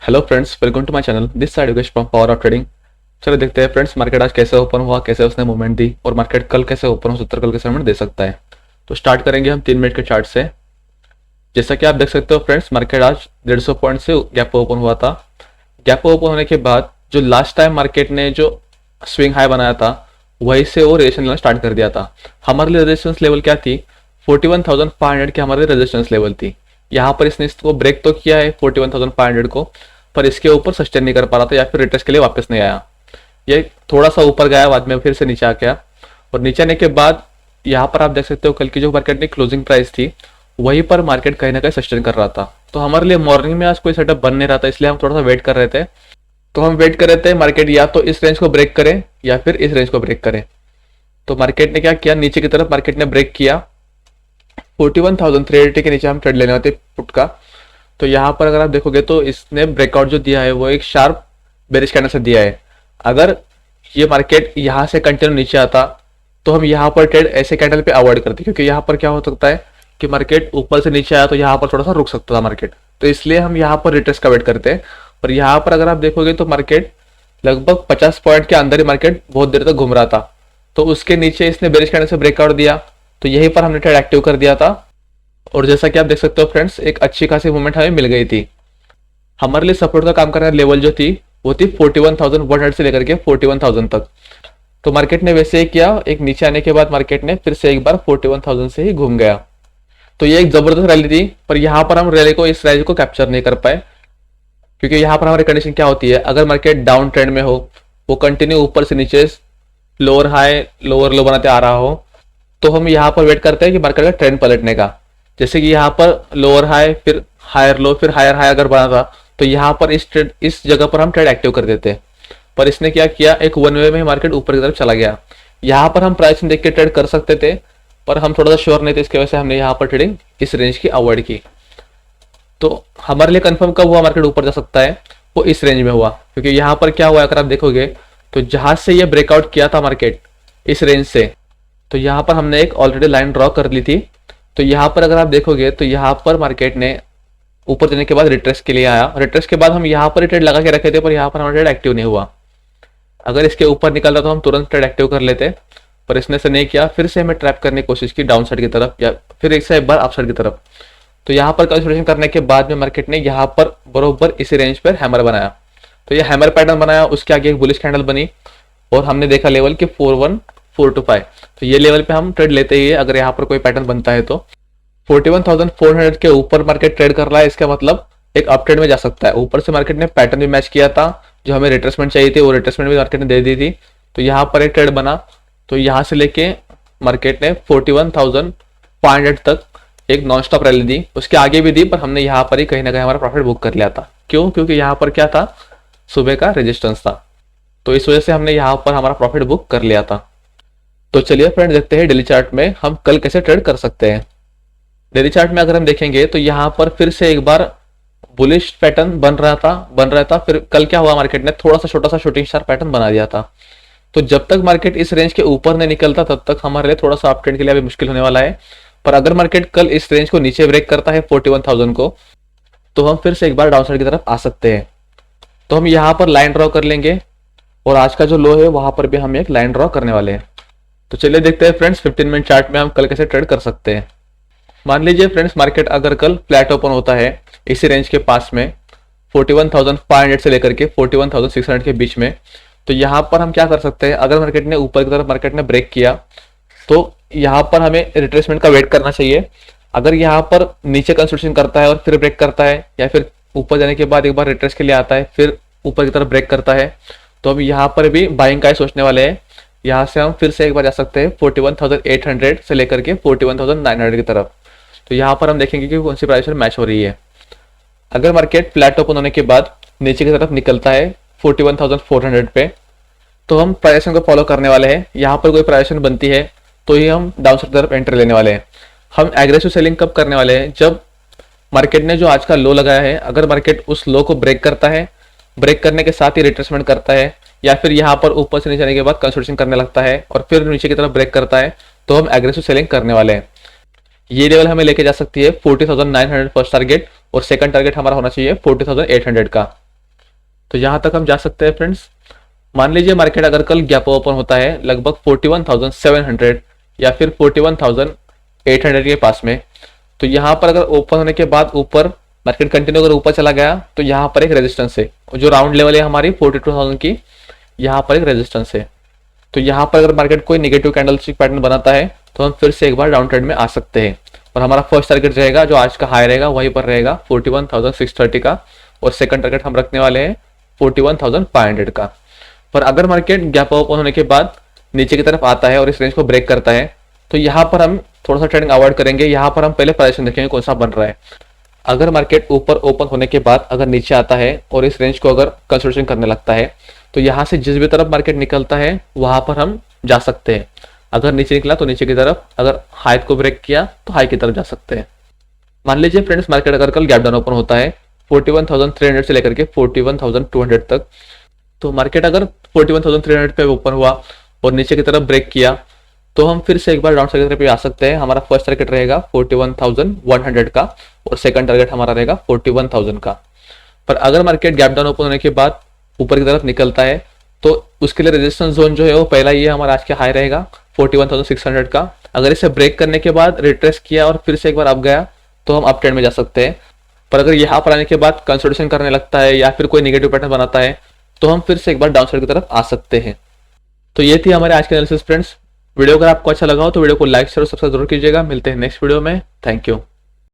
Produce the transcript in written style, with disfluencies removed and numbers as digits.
Hello friends, welcome to my channel. This side Yogesh from power of trading. चलो देखते हैं friends, market आज कैसे ओपन हुआ, कैसे उसने मूवमेंट दी और मार्केट कल कैसे ओपन हो सकता है, कल कैसे मूवमेंट दे सकता है। तो स्टार्ट करेंगे हम 3 मिनट के चार्ट से। जैसा कि आप देख सकते हो फ्रेंड्स, मार्केट आज 150 पॉइंट से गैप ओपन हुआ था। गैप ओपन होने के बाद जो लास्ट टाइम मार्केट ने जो स्विंग हाई बनाया था वहीं से वो रेजिस्टेंस लेना स्टार्ट कर दिया था। हमारे लिए रेजिस्टेंस लेवल क्या थी? 41,500 की हमारे रेजिस्टेंस लेवल थी। यहाँ पर इसने इसको ब्रेक तो किया है 41,500 को, पर इसके ऊपर सस्टेन नहीं कर पा रहा था या फिर रिट्रेस के लिए वापस नहीं आया। ये थोड़ा सा ऊपर गया, बाद में फिर से नीचे आ गया और नीचे आने के बाद यहाँ पर आप देख सकते हो कल की जो मार्केट में क्लोजिंग प्राइस थी वहीं पर मार्केट कहीं ना कहीं सस्टेन कर रहा था। तो हमारे लिए मॉर्निंग में आज कोई सेटअप बन नहीं रहा था, इसलिए हम थोड़ा सा वेट कर रहे थे। तो हम वेट कर रहे थे मार्केट या तो इस रेंज को ब्रेक करे या फिर इस रेंज को ब्रेक करे। तो मार्केट ने क्या किया, नीचे की तरफ मार्केट ने ब्रेक किया। 41,380 के नीचे हम ट्रेड लेने होते पुट का। तो यहाँ पर अगर आप देखोगे तो इसने ब्रेकआउट जो दिया है वो एक शार्प बेरिश कैंडल से दिया है। अगर ये मार्केट यहाँ से कंटिन्यू नीचे आता तो हम यहाँ पर ट्रेड ऐसे कैंडल पे अवॉइड करते, क्योंकि यहाँ पर क्या हो सकता है कि मार्केट ऊपर से नीचे आया तो यहाँ पर थोड़ा सा रुक सकता था मार्केट। तो इसलिए हम यहाँ पर रिट्रेस का वेट करते हैं। और यहाँ पर अगर आप देखोगे तो मार्केट लगभग 50 पॉइंट के अंदर ही मार्केट बहुत देर तक घूम रहा था। तो उसके नीचे इसने बेरिश कैंडल से ब्रेकआउट दिया, तो यहीं पर हमने ट्रेड एक्टिव कर दिया था। और जैसा कि आप देख सकते हो फ्रेंड्स, एक अच्छी खासी मूवमेंट हमें मिल गई थी। हमारे लिए सपोर्ट का काम करने वाली लेवल जो थी वो थी 41,100 से लेकर के 41,000 तक। तो मार्केट ने वैसे ही किया, एक नीचे आने के बाद मार्केट ने फिर से एक बार 41,000 से ही घूम गया। तो ये एक जबरदस्त रैली थी, पर यहाँ पर हम रैली को, इस रैली को कैप्चर नहीं कर पाए, क्योंकि यहाँ पर हमारी कंडीशन क्या होती है, अगर मार्केट डाउन ट्रेंड में हो, वो कंटिन्यू ऊपर से नीचे लोअर हाई लोअर लो बनाते आ रहा हो, तो हम यहाँ पर वेट करते हैं कि मार्केट का ट्रेंड पलटने का। जैसे कि यहाँ पर लोअर हाई फिर हायर लो फिर हायर हाई अगर बना था तो यहाँ पर इस जगह पर हम ट्रेड एक्टिव कर देते हैं। पर इसने क्या किया, एक वन वे में मार्केट ऊपर की तरफ चला गया। यहाँ पर हम प्राइस देख के ट्रेड कर सकते थे, पर हम थोड़ा सा श्योर नहीं थे, इसकी वजह से हमने यहाँ पर ट्रेडिंग इस रेंज की अवॉइड की। तो हमारे लिए कंफर्म कब हुआ मार्केट ऊपर जा सकता है, वो इस रेंज में हुआ। क्योंकि यहाँ पर क्या हुआ, अगर आप देखोगे तो जहां से ये ब्रेकआउट किया था मार्केट इस रेंज से, तो यहाँ पर हमने एक ऑलरेडी लाइन ड्रॉ कर ली थी। तो यहाँ पर अगर आप देखोगे तो यहाँ पर मार्केट ने ऊपर जाने के बाद रिट्रेस के लिए आया। रिट्रेस के बाद हम यहाँ पर ट्रेड लगा के रखे थे, पर यहाँ पर हमारा ट्रेड एक्टिव नहीं हुआ। अगर इसके ऊपर निकल रहा तो हम तुरंत ट्रेड एक्टिव कर लेते, पर इसने से नहीं किया। फिर से हमें ट्रैप करने की कोशिश की डाउन साइड की तरफ या फिर एक बार अप साइड की तरफ। तो यहाँ पर कंसोलिडेशन करने के बाद में मार्केट ने यहाँ पर बरोबर इसी रेंज पर हैमर बनाया। तो ये हैमर पैटर्न बनाया, उसके आगे एक बुलिश कैंडल बनी और हमने देखा लेवल कि 41,425। तो ये लेवल पे हम ट्रेड लेते ही है अगर यहाँ पर कोई पैटर्न बनता है। तो 41,400 के ऊपर मार्केट ट्रेड कर रहा है, इसका मतलब एक अप ट्रेड में जा सकता है। ऊपर से मार्केट ने पैटर्न भी मैच किया था, जो हमें रिट्रेसमेंट चाहिए थी वो रिट्रेसमेंट भी मार्केट ने दे दी थी। तो यहाँ पर एक ट्रेड बना, तो यहाँ से लेके मार्केट ने 41,500 तक एक नॉन स्टॉप रैली दी, उसके आगे भी दी, पर हमने यहाँ पर ही कहीं ना कहीं हमारा प्रॉफिट बुक कर लिया था। क्यों? क्योंकि यहाँ पर क्या था, सुबह का रेजिस्टेंस था। तो इस वजह से हमने यहाँ पर हमारा प्रॉफिट बुक कर लिया था। तो चलिए फ्रेंड, देखते हैं डेली चार्ट में हम कल कैसे ट्रेड कर सकते हैं। डेली चार्ट में अगर हम देखेंगे तो यहाँ पर फिर से एक बार बुलिश पैटर्न बन रहा था। फिर कल क्या हुआ, मार्केट ने थोड़ा सा छोटा सा शूटिंग स्टार पैटर्न बना दिया था। तो जब तक मार्केट इस रेंज के ऊपर नहीं निकलता तब तक हमारे लिए थोड़ा सा अप ट्रेंड के लिए अभी मुश्किल होने वाला है। पर अगर मार्केट कल इस रेंज को नीचे ब्रेक करता है 41,000 को, तो हम फिर से एक बार डाउन साइड की तरफ आ सकते हैं। तो हम यहाँ पर लाइन ड्रॉ कर लेंगे और आज का जो लो है वहां पर भी हम एक लाइन ड्रॉ करने वाले हैं। तो चलिए देखते हैं फ्रेंड्स 15 मिनट चार्ट में हम कल कैसे ट्रेड कर सकते हैं। मान लीजिए फ्रेंड्स, मार्केट अगर कल फ्लैट ओपन होता है इसी रेंज के पास में 41,500 से लेकर के 41,600 के बीच में, तो यहाँ पर हम क्या कर सकते हैं, अगर मार्केट ने ऊपर की तरफ मार्केट ने ब्रेक किया तो यहाँ पर हमें रिट्रेसमेंट का वेट करना चाहिए। अगर यहाँ पर नीचे कंसोलिडेशन करता है और फिर ब्रेक करता है, या फिर ऊपर जाने के बाद एक बार रिट्रेस के लिए आता है फिर ऊपर की तरफ ब्रेक करता है, तो हम यहाँ पर भी बाइंग का ही सोचने वाले हैं। यहाँ से हम फिर से एक बार जा सकते हैं 41,800 से लेकर के 41,900 की तरफ। तो यहाँ पर हम देखेंगे कि कौन सी प्राइस मैच हो रही है। अगर मार्केट फ्लैट ओपन होने के बाद नीचे की तरफ निकलता है 41,400 पे, तो हम प्राइस को फॉलो करने वाले हैं। यहाँ पर कोई प्राइस बनती है तो ही हम डाउन साइड तरफ एंट्री लेने वाले हैं। हम एग्रेसिव सेलिंग कब करने वाले हैं, जब मार्केट ने जो आज का लो लगाया है, अगर मार्केट उस लो को ब्रेक करता है, ब्रेक करने के साथ ही रिट्रेसमेंट करता है, या फिर यहाँ पर ऊपर से नीचे आने के बाद कंसोलिडेशन करने लगता है और फिर नीचे की तरफ ब्रेक करता है, तो हम एग्रेसिव सेलिंग करने वाले हैं। ये लेवल हमें लेके जा सकती है 40,900 फर्स्ट टारगेट, और सेकंड टारगेट हमारा होना चाहिए 40,800 का। तो यहाँ तक हम जा सकते हैं फ्रेंड्स। मान लीजिए मार्केट अगर कल गैप ओपन होता है लगभग 41,700 या फिर 41,800 के पास में, तो यहाँ पर अगर ओपन होने के बाद ऊपर मार्केट कंटिन्यू अगर ऊपर चला गया तो यहाँ पर एक रेजिस्टेंस है, जो राउंड लेवल है हमारी 42,000 की, यहाँ पर एक रेजिस्टेंस है। तो यहाँ पर अगर मार्केट कोई नेगेटिव कैंडलस्टिक पैटर्न बनाता है तो हम फिर से एक बार डाउन ट्रेंड में आ सकते हैं, और हमारा फर्स्ट टारगेट रहेगा जो आज का हाई रहेगा वहीं पर रहेगा 41,630 का, और सेकंड टारगेट हम रखने वाले हैं 41,500 का। पर अगर मार्केट गैप ओपन होने के बाद नीचे की तरफ आता है और इस रेंज को ब्रेक करता है तो यहाँ पर हम थोड़ा सा ट्रेडिंग अवॉइड करेंगे। यहाँ पर हम पहले प्राइस देखेंगे कौन सा बन रहा है। अगर मार्केट ऊपर ओपन होने के बाद अगर नीचे आता है और इस रेंज को अगर कंसोलिडेशन करने लगता है तो यहाँ से जिस भी तरफ मार्केट निकलता है वहां पर हम जा सकते हैं। अगर नीचे निकला तो नीचे की तरफ, अगर हाई को ब्रेक किया तो हाई की तरफ जा सकते हैं। मान लीजिए फ्रेंड्स मार्केट अगर कल गैप डाउन ओपन होता है 41,300 से लेकर के 41,200 तक, तो मार्केट अगर 41,300 पे ओपन हुआ और नीचे की तरफ ब्रेक किया तो हम फिर से एक बार डाउन साइड की तरफ आ सकते हैं। हमारा फर्स्ट टारगेट रहेगा 41,100 का और सेकंड टारगेट हमारा रहेगा 41,000 का। पर अगर मार्केट गैप डाउन ओपन होने के बाद ऊपर की तरफ निकलता है तो उसके लिए रेजिस्टेंस जोन जो है वो पहला ये हमारा आज का हाई रहेगा 41,600 का। अगर इसे ब्रेक करने के बाद रिट्रेस किया और फिर से एक बार अप गया तो हम अप ट्रेंड में जा सकते हैं। पर अगर यहाँ पर आने के बाद कंसोलिडेशन करने लगता है या फिर कोई नेगेटिव पैटर्न बनाता है तो हम फिर से एक बार डाउन साइड की तरफ आ सकते हैं। तो ये थी हमारे आज के एनालिसिस फ्रेंड्स। वीडियो अगर आपको अच्छा लगा हो तो वीडियो को लाइक शेयर और सब्सक्राइब जरूर कीजिएगा। मिलते हैं नेक्स्ट वीडियो में। Thank you.